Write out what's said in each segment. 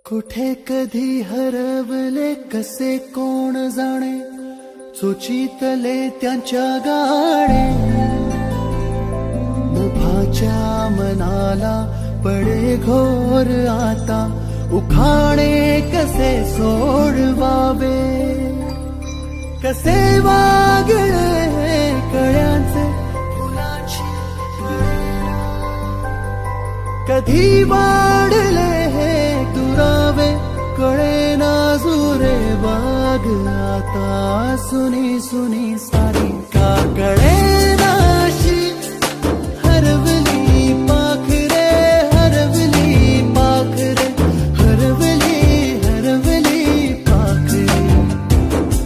कुठे कधी हरवले कसे कोण जाणे, चोचीतले त्यांच्या गाणे. नभाच्या मनाला पडे घोर आता, उखाणे कसे सोडवावे. कसे वागळे कळ्यांचे फुलाची कळेना, कधी वाढले हे दुरावे कळेना जुरे बाग. आता सुनी सुनी सारी का कळेनाशी, हरवली पाखरे हरवली पाखरे हरवली हरवली पाखरे.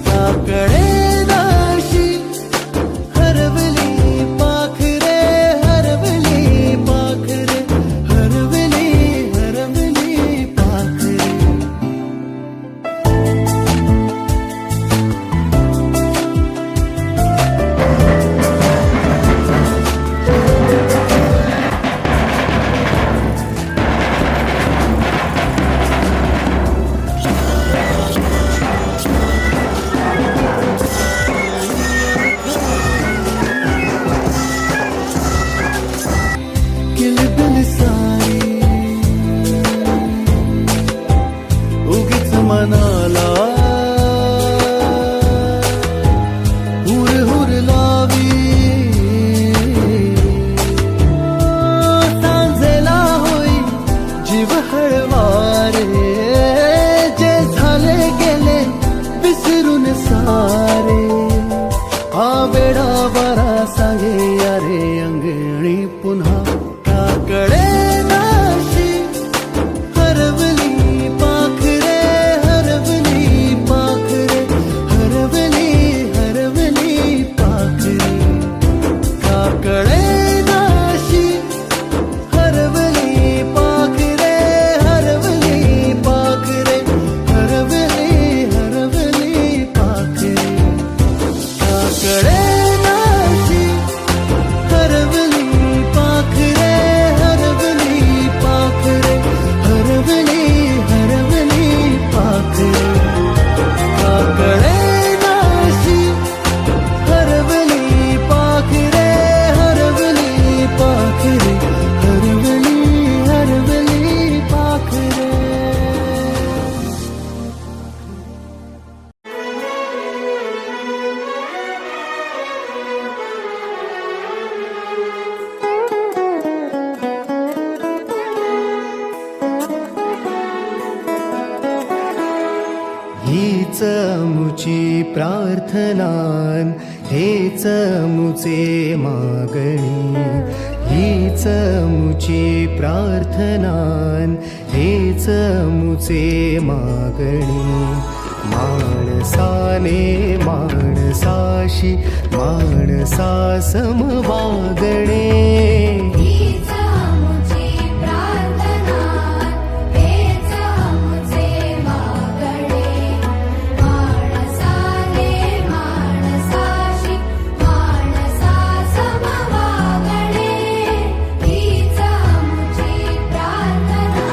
का कळेनाशी, हरवली पाखरे हरवली पाखरे हरवली हरवली पाखरे. किलबिल सारी उगीच मनाला हुर हुर लावी. सांजेला होई जीव हळवारे, जे झाले गेले विसरून सारे. हा वेडा बरा सांगे यारे अंगणी पुन्हा. का कळेनाशी, हरवली पाखरे हरवली पाखरे हरवली हरवली पाखरे. का कळेनाशी, हरवली पाखरे हरवली पाखरे हरवली हरवली पाखरे. का कळेनाशी, हरवली पाखरे हरवली पाखरे हरवली हरवली पाखरे. का कळेनाशी, हरवली पाखरे हरवली पाखरे हरवली हरवली पाखरे. हीच मुची प्रार्थनान, हेच मुचे मागणी. हीच मुची प्रार्थनान, हेच मुचे मागणी. माणसाने माणसाशी माणसा सम वागणे. हीच मुची प्रार्थना, हेच मुचे मागणे. माणसाने माणसाशी माणसा सम वागणे. हीच मुची प्रार्थना.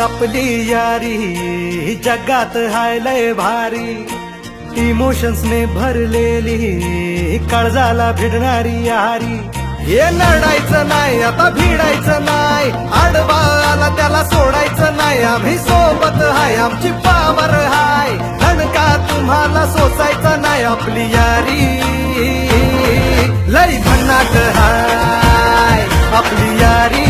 आपली यारी जगात हाय लय भारी, इमोशन्सने भरलेली काळजाला भिडणारी यारी. हे लढायचं नाही आता भिडायचं नाही, आडवा आला त्याला सोडायचं नाही. आम्ही सोबत हाय आमची पावर हाय, का तुम्हाला सोसायचं नाही. आपली यारी लई भन्नाट हाय, आपली यारी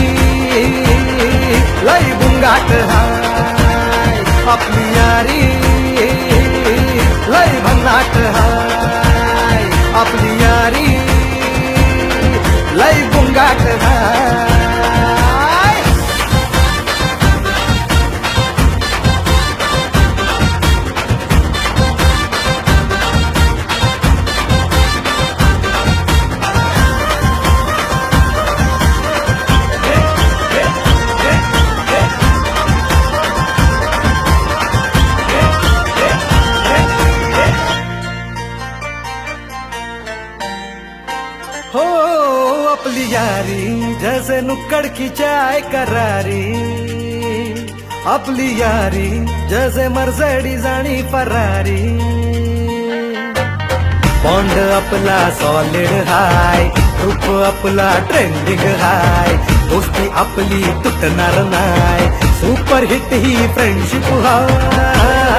लई बुंगाट हाय. आपली यारी लई भन्नाट हाय, आपली यारी लई बुंगाट हाय. हो आपली यारी जैसे नुक्कड़ की चाय करारी, आपली यारी जैसे मर्सिडीज आणि फरारी. बॉन्ड आपला सॉलिड हाय, ग्रुप आपला ट्रेंडिंग हाय, दोस्ती आपली तुटणार नाय, सुपर हिट ही फ्रेंडशिप हाय.